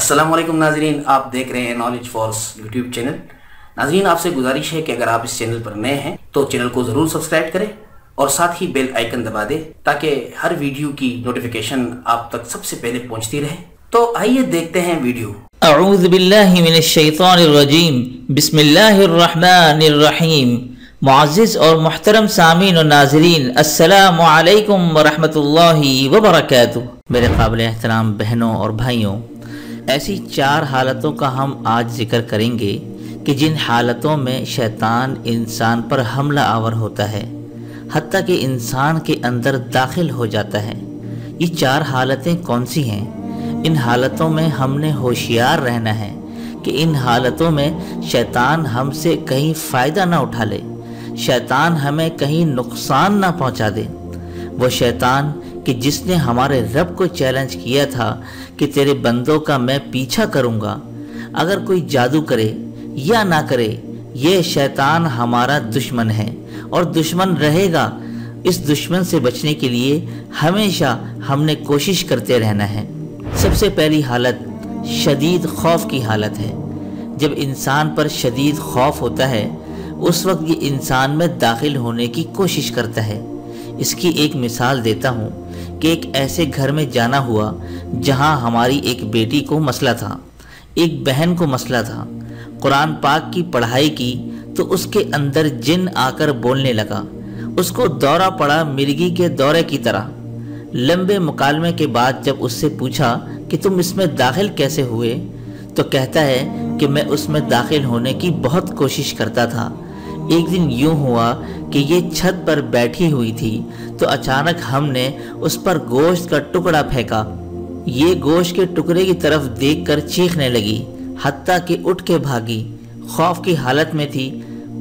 अस्सलाम वालेकुम नाजरीन, आप देख रहे हैं नॉलेज फॉर्स यूट्यूब चैनल। नाजरीन, आपसे गुजारिश है कि अगर आप इस चैनल पर नए हैं तो चैनल को ज़रूर सब्सक्राइब करें और साथ ही बेल आइकन दबा दें ताकि हर वीडियो की नोटिफिकेशन आप तक सबसे पहले पहुंचती रहे। तो आइए देखते हैं वीडियो। अऊज़ु बिल्लाहि मिनश शैतानिर रजीम, बिस्मिल्लाहिर रहमानिर रहीम। मुअज़्ज़िज़ और मुहतरम सामीन और नाज़रीन, अस्सलामु अलैकुम व रहमतुल्लाहि व बरकातुहू। मेरे काबिल एहतराम बहनों और भाइयों, ऐसी 4 हालतों का हम आज जिक्र करेंगे कि जिन हालतों में शैतान इंसान पर हमला आवर होता है, हत्ता कि इंसान के अंदर दाखिल हो जाता है। ये 4 हालतें कौन सी हैं? इन हालतों में हमने होशियार रहना है कि इन हालतों में शैतान हमसे कहीं फ़ायदा ना उठा ले, शैतान हमें कहीं नुकसान ना पहुंचा दे। वो शैतान कि जिसने हमारे रब को चैलेंज किया था कि तेरे बंदों का मैं पीछा करूंगा, अगर कोई जादू करे या ना करे, ये शैतान हमारा दुश्मन है और दुश्मन रहेगा। इस दुश्मन से बचने के लिए हमेशा हमने कोशिश करते रहना है। सबसे पहली हालत शदीद खौफ की हालत है। जब इंसान पर शदीद खौफ होता है, उस वक्त ये इंसान में दाखिल होने की कोशिश करता है। इसकी एक मिसाल देता हूँ कि एक ऐसे घर में जाना हुआ जहाँ हमारी एक बेटी को मसला था, एक बहन को मसला था। कुरान पाक की पढ़ाई की तो उसके अंदर जिन आकर बोलने लगा। उसको दौरा पड़ा मिर्गी के दौरे की तरह। लंबे मुकालमे के बाद जब उससे पूछा कि तुम इसमें दाखिल कैसे हुए, तो कहता है कि मैं उसमें दाखिल होने की बहुत कोशिश करता था। एक दिन यूं हुआ कि ये छत पर बैठी हुई थी तो अचानक हमने उस पर गोश्त का टुकड़ा फेंका। ये गोश्त के टुकड़े की तरफ देखकर चीखने लगी, हत्ता कि उठ के भागी। खौफ की हालत में थी,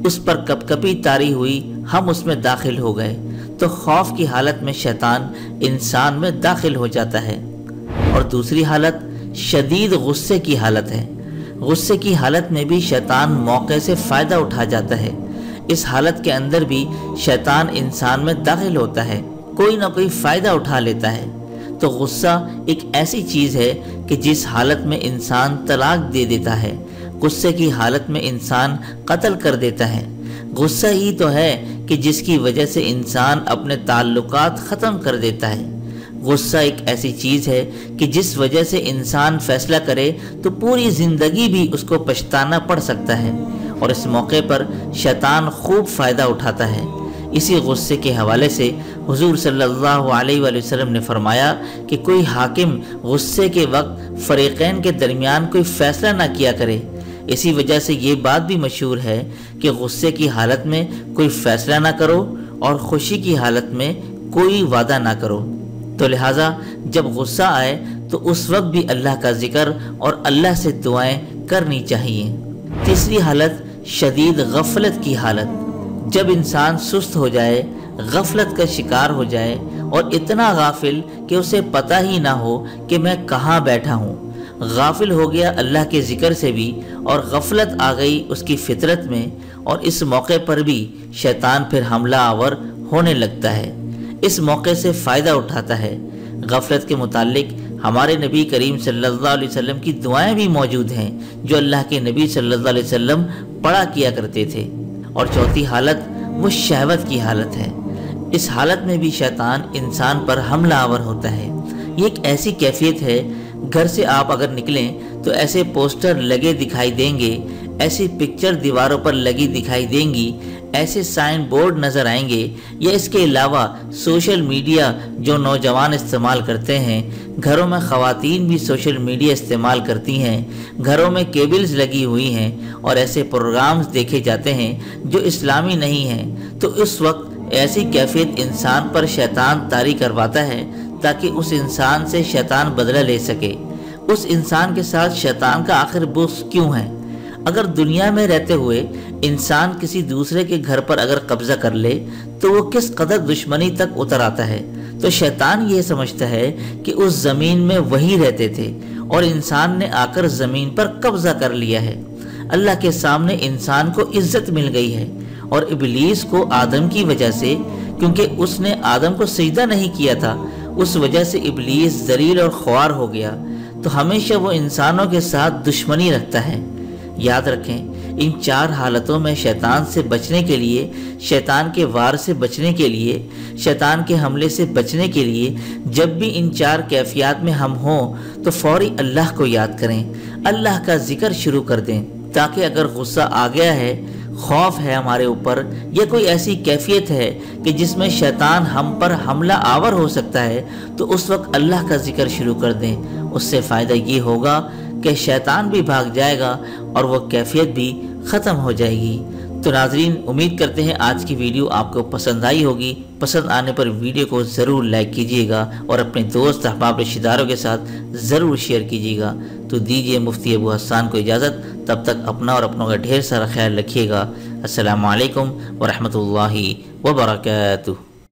उस पर कपकपी तारी हुई, हम उसमें दाखिल हो गए। तो खौफ की हालत में शैतान इंसान में दाखिल हो जाता है। और दूसरी हालत शदीद गुस्से की हालत है। गुस्से की हालत में भी शैतान मौके से फ़ायदा उठा जाता है। इस हालत के अंदर भी शैतान इंसान में दाखिल होता है, कोई ना कोई फ़ायदा उठा लेता है। तो गुस्सा एक ऐसी चीज़ है कि जिस हालत में इंसान तलाक दे देता है, गुस्से की हालत में इंसान कत्ल कर देता है। गुस्सा ही तो है कि जिसकी वजह से इंसान अपने ताल्लुकात ख़त्म कर देता है। गुस्सा एक ऐसी चीज़ है कि जिस वजह से इंसान फैसला करे तो पूरी ज़िंदगी भी उसको पछताना पड़ सकता है, और इस मौके पर शैतान खूब फ़ायदा उठाता है। इसी गुस्से के हवाले से हुजूर सल्लल्लाहु अलैहि वसल्लम ने फरमाया कि कोई हाकिम गुस्से के वक्त फ़रीक़ैन के दरमियान कोई फ़ैसला ना किया करे। इसी वजह से ये बात भी मशहूर है कि गुस्से की हालत में कोई फ़ैसला ना करो और खुशी की हालत में कोई वादा ना करो। तो लिहाजा जब गुस्सा आए तो उस वक्त भी अल्लाह का जिक्र और अल्लाह से दुआएं करनी चाहिए। तीसरी हालत शदीद गफलत की हालत। जब इंसान सुस्त हो जाए, गफलत का शिकार हो जाए और इतना गाफिल कि उसे पता ही ना हो कि मैं कहाँ बैठा हूँ, गाफिल हो गया अल्लाह के जिक्र से भी और गफलत आ गई उसकी फितरत में, और इस मौके पर भी शैतान फिर हमला आवर होने लगता है। इस मौके से फ़ायदा उठाता है। गफलत के मुतालिक हमारे नबी करीम सल्लल्लाहु अलैहि वसल्लम की दुआएं भी मौजूद हैं जो अल्लाह के नबी सल्लल्लाहु अलैहि वसल्लम पढ़ा किया करते थे। और चौथी हालत वो शहवत की हालत है। इस हालत में भी शैतान इंसान पर हमला आवर होता है। ये एक ऐसी कैफियत है, घर से आप अगर निकलें तो ऐसे पोस्टर लगे दिखाई देंगे, ऐसी पिक्चर दीवारों पर लगी दिखाई देंगी, ऐसे साइन बोर्ड नज़र आएंगे, या इसके अलावा सोशल मीडिया जो नौजवान इस्तेमाल करते हैं, घरों में ख़वातीन भी सोशल मीडिया इस्तेमाल करती हैं, घरों में केबल्स लगी हुई हैं और ऐसे प्रोग्राम्स देखे जाते हैं जो इस्लामी नहीं हैं। तो उस वक्त ऐसी कैफियत इंसान पर शैतान तारी करवाता है ताकि उस इंसान से शैतान बदला ले सके। उस इंसान के साथ शैतान का आखिर बुग़्ज़ क्यों है? अगर दुनिया में रहते हुए इंसान किसी दूसरे के घर पर अगर कब्जा कर ले तो वो किस कदर दुश्मनी तक उतर आता है। तो शैतान ये समझता है कि उस ज़मीन में वही रहते थे और इंसान ने आकर ज़मीन पर कब्जा कर लिया है। अल्लाह के सामने इंसान को इज्जत मिल गई है और इब्लीस को आदम की वजह से, क्योंकि उसने आदम को सजदा नहीं किया था, उस वजह से इब्लीस जलील और ख्वार हो गया। تو ہمیشہ وہ انسانوں کے ساتھ دشمنی رکھتا ہے۔ یاد رکھیں، ان 4 حالتوں میں شیطان سے بچنے کے لیے، شیطان کے وار سے بچنے کے لیے، شیطان کے حملے سے بچنے کے لیے جب بھی ان 4 کیفیات میں ہم ہوں تو فوری اللہ کو یاد کریں، اللہ کا ذکر شروع کر دیں، تاکہ اگر غصہ آ گیا ہے، خوف ہے ہمارے اوپر، یا کوئی ایسی کیفیت ہے کہ جس میں شیطان ہم پر حملہ آور ہو سکتا ہے، تو اس وقت اللہ کا ذکر شروع کر دیں۔ اس سے فائدہ یہ ہوگا کہ شیطان بھی بھاگ جائے گا اور وہ کیفیت بھی ختم ہو جائے گی۔ تو ناظرین، امید کرتے ہیں آج کی ویڈیو آپ کو پسند آئی ہوگی۔ پسند آنے پر ویڈیو کو ضرور لائک کیجیے گا اور اپنے دوست احباب رشتہ داروں کے ساتھ ضرور شیئر کیجیے گا۔ تو دیجیے مفتی ابو حسان کو اجازت، تب تک اپنا اور اپنوں کا ڈھیر سارا خیال رکھیے گا۔ السلام علیکم ورحمۃ اللہ وبرکاتہ۔